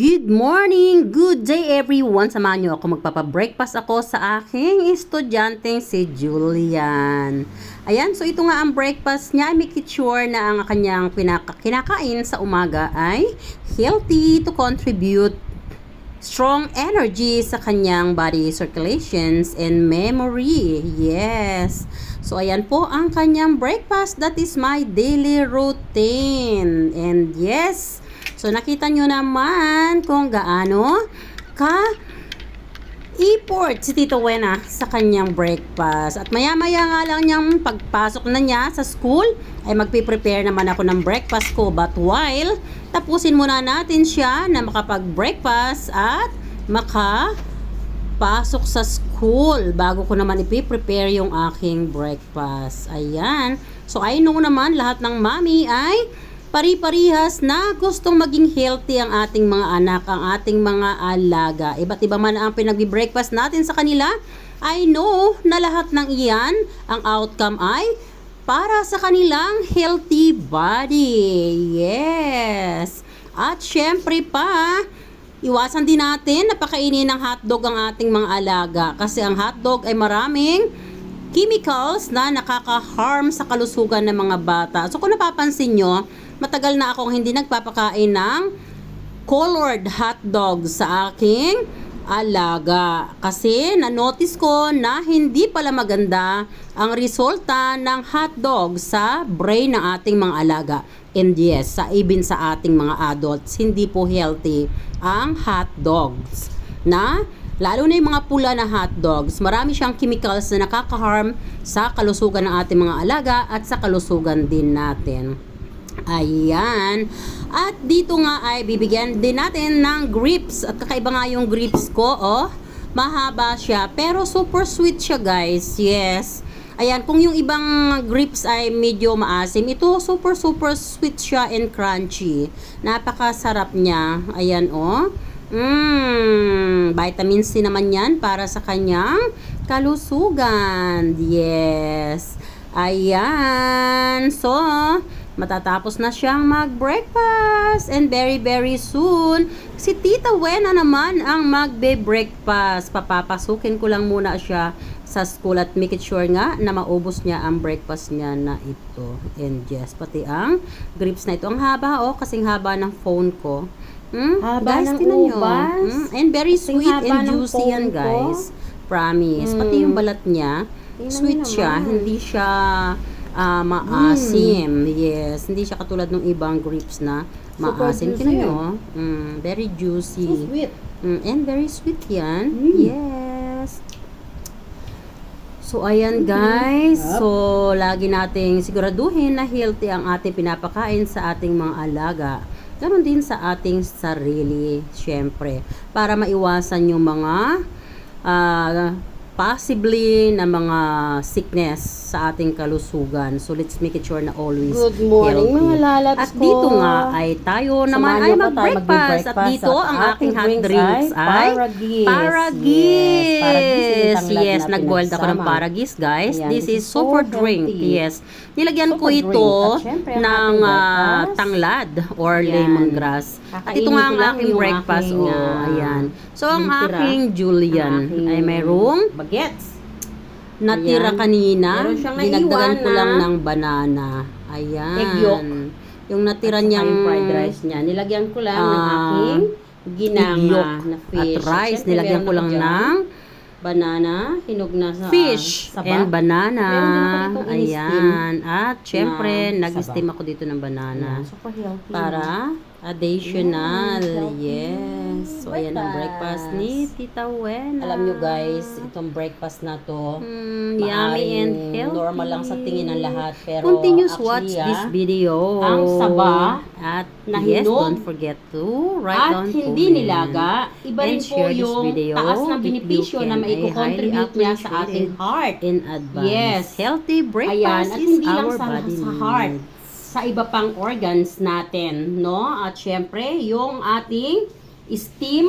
Good morning! Good day everyone! Samahan niyo ako, magpapa-breakfast ako sa aking estudyanteng si Julian. Ayan, so ito nga ang breakfast niya. Make it sure na ang kanyang kinakain sa umaga ay healthy to contribute strong energy sa kanyang body circulations and memory. Yes! So ayan po ang kanyang breakfast. That is my daily routine. And yes, so nakita nyo naman kung gaano ka-effort si Tito Wena sa kanyang breakfast. At maya-maya nga lang niyang pagpasok na niya sa school, ay magpiprepare naman ako ng breakfast ko. But while, tapusin muna natin siya na makapag-breakfast at makapasok sa school bago ko naman ipiprepare yung aking breakfast. Ayan. So I know naman lahat ng mami ay pari-parihas na gustong maging healthy ang ating mga anak, ang ating mga alaga. Iba't iba man ang pinagbi-breakfast natin sa kanila, I know na lahat ng iyan, ang outcome ay para sa kanilang healthy body. Yes! At syempre pa, iwasan din natin na pakainin ng hotdog ang ating mga alaga kasi ang hotdog ay maraming chemicals na nakaka-harm sa kalusugan ng mga bata. So kung napapansin nyo, matagal na akong hindi nagpapakain ng colored hotdog sa aking alaga. Kasi na-notice ko na hindi pala maganda ang resulta ng hotdog sa brain ng ating mga alaga. And yes, even sa ating mga adults, hindi po healthy ang hotdogs. Lalo na yung mga pula na hotdogs, marami siyang chemicals na nakaka-harm sa kalusugan ng ating mga alaga at sa kalusugan din natin. Ayan. At dito nga ay bibigyan din natin ng grapes. At kakaiba nga yung grapes ko, oh. Mahaba siya, pero super sweet siya, guys. Yes. Ayan, kung yung ibang grapes ay medyo maasim, ito super sweet siya and crunchy. Napakasarap niya. Ayan, oh. Vitamin C naman yan para sa kanyang kalusugan. Yes. Ayan. So, matatapos na siyang mag-breakfast and very soon si Tita Wena naman ang magbe-breakfast. Papapasukin ko lang muna siya sa school at make it sure nga na maubos niya ang breakfast niya na ito. And yes, pati ang grapes na ito. Ang haba, oh, kasing haba ng phone ko. Haba Guys, ng tinan nyo. ubas. And very sweet and ng juicy yan, phone ko. guys. Promise. Pati yung balat niya, sweet siya. Hindi siya maasim. Yes. Hindi siya katulad ng ibang grapes na maasim. Tingnan nyo. Very juicy. So sweet. And very sweet yan. Yes. So, ayan guys. So, lagi nating siguraduhin na healthy ang ating pinapakain sa ating mga alaga. Ganon din sa ating sarili, syempre. Para maiwasan yung mga possibly na mga sickness sa ating kalusugan. So, let's make it sure na always Good morning, healthy. mga lalabs At dito nga ay tayo naman ay mag-breakfast. At dito ang aking hot drinks ay Paragis. Yes, nag-boiled ako ng Paragis, guys. Ayan, This is super drink. Yes. Nilagyan ko ito ng tanglad or lemongrass. At ito nga ang aking breakfast. Ayan. So, ang aking Julian ay mayroong bagets. natira kanina. Meron siyang Dinagdagan ko naiwan lang na ng banana. Ayan. egg yolk. Yung natira At saka niyang yung fried rice niya. Nilagyan ko lang ng aking ginanga na fish. At rice, Siyempre, nilagyan meron ko lang ako dyan, ng banana, hinog na sa fish saba. and banana. Meron din ako ditong in-steam Ayan. At syempre, na nag-steam saba. ako dito ng banana. Super healthy. Para additional. healthy. Yes. So, ayan ang breakfast ni Tita Wena. Alam nyo guys, itong breakfast na to, Yummy and maaaring healthy. normal lang sa tingin ng lahat. Pero Continuous actually, watch this video. ang saba At na yes, hinog don't forget to write at down hindi comment. nilaga, iba And rin po share this yung video taas na if benepisyo you na can. I maiko-contribute highly niya sa ating appreciate heart. in advance. Yes. Healthy Ayan, breakfast at is hindi lang our sa body heart, needs. sa iba pang organs natin, no? At syempre, yung ating steam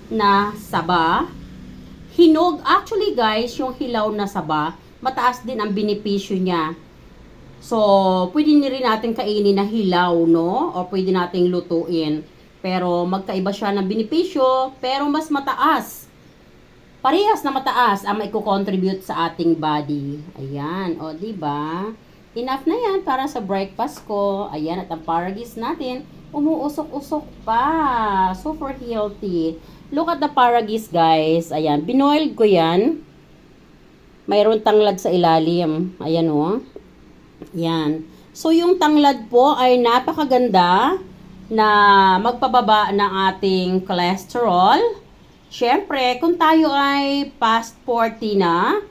na saba, hinog, actually guys, yung hilaw na saba, mataas din ang benepisyo niya. So, pwede rin natin kainin na hilaw, no? O pwede nating lutuin. Pero magkaiba siya ng benepisyo, pero mas mataas. Parehas na mataas ang maiko-contribute sa ating body. Ayan, o di ba? Enough na yan para sa breakfast ko. Ayan, at ang paragis natin, umuusok-usok pa. Super healthy. Look at the paragis, guys. Ayan, binoiled ko yan. Mayroon tanglad sa ilalim. Ayan, o. Ayan. So, yung tanglad po ay napakaganda na magpababa ng ating cholesterol. Siyempre, kung tayo ay past 40 na,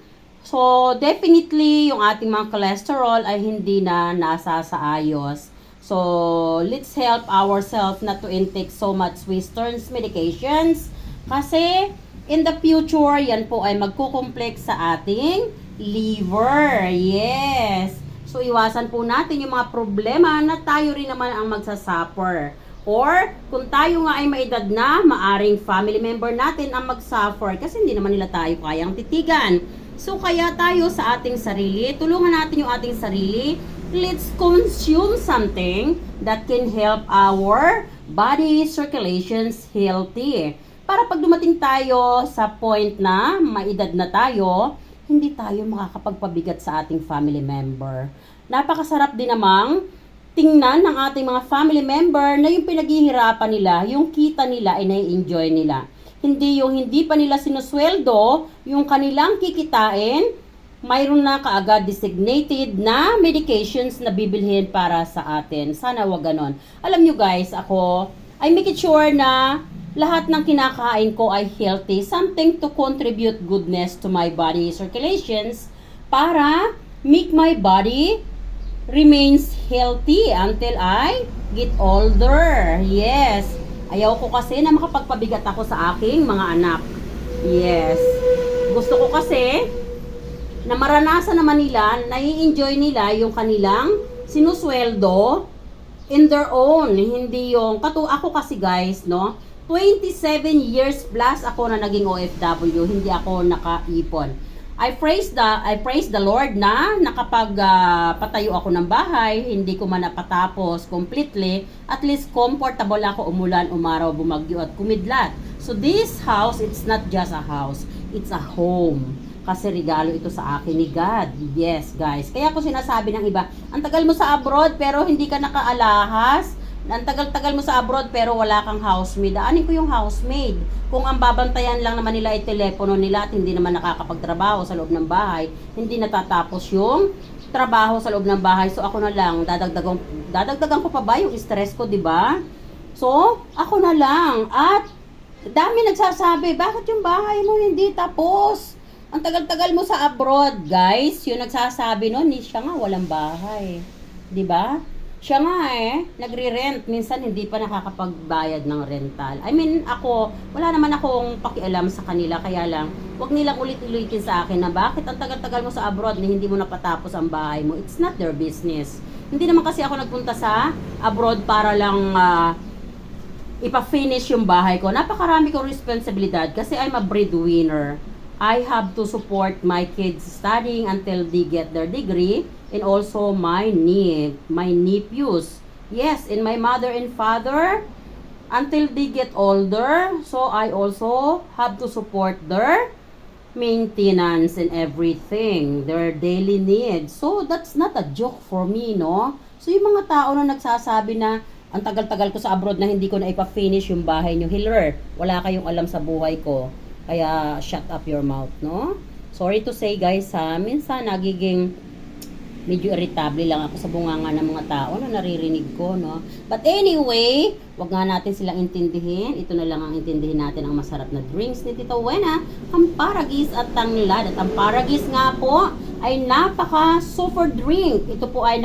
so definitely yung ating mga cholesterol ay hindi na nasa sa ayos. So, let's help ourselves not to intake so much Western medications kasi in the future, yan po ay magkukomplex sa ating liver. Yes. So, iwasan po natin yung mga problema na tayo rin naman ang magsasuffer. Or, kung tayo nga ay maedad na, maaring family member natin ang magsuffer kasi hindi naman nila tayo kayang titigan. So, kaya tayo sa ating sarili, tulungan natin yung ating sarili. Let's consume something that can help our body circulations healthy. Para pag dumating tayo sa point na maedad na tayo, hindi tayo makakapagpabigat sa ating family member. Napakasarap din namang tingnan ng ating mga family member na yung pinaghihirapan nila, yung kita nila ay nai-enjoy nila. Hindi yung hindi pa nila sinusweldo, yung kanilang kikitain, mayroon na kaagad designated na medications na bibilhin para sa atin. Sana wag ganon. Alam nyo guys, ako, I make it sure na lahat ng kinakain ko ay healthy, something to contribute goodness to my body circulations para make my body remains healthy until I get older. Yes. Ayaw ko kasi na makapagpabigat ako sa aking mga anak. Yes. Gusto ko kasi na maranasan naman nila, nai-enjoy nila yung kanilang sinusweldo in their own. Hindi yung, ako kasi guys, no? 27 years plus ako na naging OFW, hindi ako nakaipon. I praise the Lord na nakapagpatayo ako ng bahay, hindi ko man napatapos completely, at least comfortable ako umulan, umaraw, bumagyo at kumidlat. So this house, it's not just a house, it's a home. Kasi regalo ito sa akin ni God. Yes, guys. Kaya ko sinasabi ng iba, ang tagal mo sa abroad pero hindi ka nakaalahas. Ang tagal-tagal mo sa abroad pero wala kang housemaid. Aanin ko yung housemaid. Kung ang babantayan lang naman nila ay telepono nila at hindi naman nakakapagtrabaho sa loob ng bahay, hindi natatapos yung trabaho sa loob ng bahay. So ako na lang, dadagdagan ko pa ba yung stress ko, di ba? So, ako na lang. At dami nagsasabi, bakit yung bahay mo hindi tapos? Ang tagal-tagal mo sa abroad, guys. Yung nagsasabi nun, siya nga walang bahay. Di ba? Siya nga nagre-rent. Minsan hindi pa nakakapagbayad ng rental. I mean, ako, wala naman akong pakialam sa kanila. Kaya lang, wag nilang ulit-ulitin sa akin na bakit ang tagal-tagal mo sa abroad na hindi mo napatapos ang bahay mo. It's not their business. Hindi naman kasi ako nagpunta sa abroad para lang ipa-finish yung bahay ko. Napakarami kong responsibilidad kasi I'm a breadwinner. I have to support my kids studying until they get their degree, and also my nephews. Yes, and my mother and father until they get older. So I also have to support their maintenance and everything, their daily needs. So that's not a joke for me, no? So yung mga tao na nagsasabi na ang tagal-tagal ko sa abroad na hindi ko na ipa-finish yung bahay nyo, Hiller, wala kayong alam sa buhay ko. Kaya, shut up your mouth, no? Sorry to say, guys, minsan nagiging medyo irritable lang ako sa bunganga ng mga tao na naririnig ko, no? But anyway, wag nga natin silang intindihin. Ito na lang ang intindihin natin ang masarap na drinks ni Tita Wena, ang paragis at tanglad. At ang paragis nga po ay napaka super drink. Ito po ay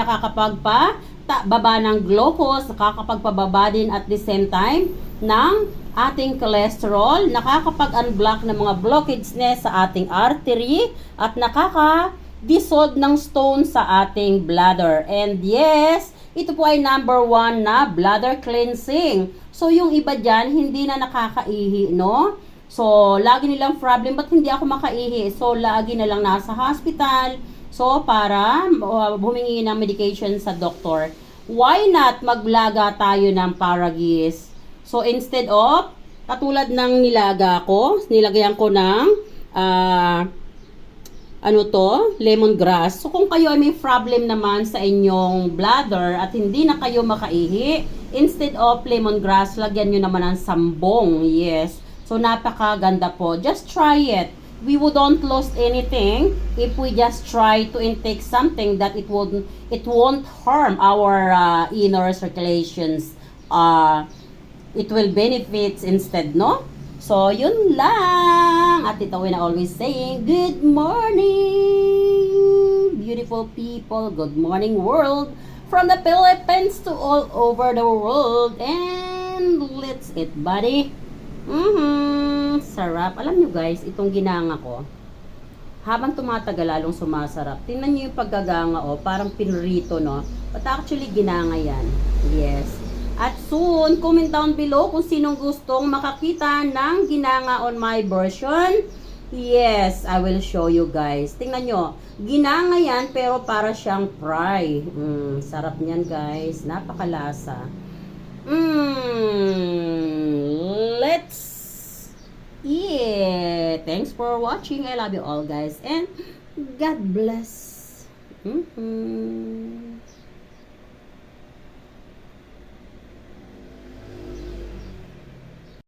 baba ng glucose, nakakapagpababa din at the same time ng ating cholesterol, nakakapag-unblock ng mga blockage sa ating artery at nakaka-dissolve ng stone sa ating bladder. And yes, ito po ay number 1 na bladder cleansing. So yung iba dyan, hindi na nakakaihi, no? So, lagi nilang problem, ba't hindi ako makaihi? So, lagi na lang nasa hospital. So, para humingi ng medication sa doktor. Why not maglaga tayo ng paragis? So, instead of, katulad ng nilaga ko, nilagyan ko ng, lemongrass. So, kung kayo ay may problem naman sa inyong bladder at hindi na kayo makaihi, instead of lemongrass, lagyan nyo naman ng sambong. Yes. So, napakaganda po. Just try it. We wouldn't lose anything if we just try to intake something that it won't harm our inner circulations. It will benefits instead, no? So, yun lang. At ito na always saying, good morning, beautiful people. Good morning, world. From the Philippines to all over the world. And let's eat, buddy. Sarap. Alam nyo guys, itong ginanga ko, habang tumatagal lalong sumasarap. Tingnan nyo yung paggaganga, parang pinrito, no? But actually, ginanga yan. Yes. At soon, comment down below kung sinong gustong makakita ng ginanga on my version. Yes, I will show you guys. Tingnan nyo, ginanga yan pero para siyang fry. Sarap niyan guys, napakalasa. Let's eat. Thanks for watching. I love you all guys and God bless.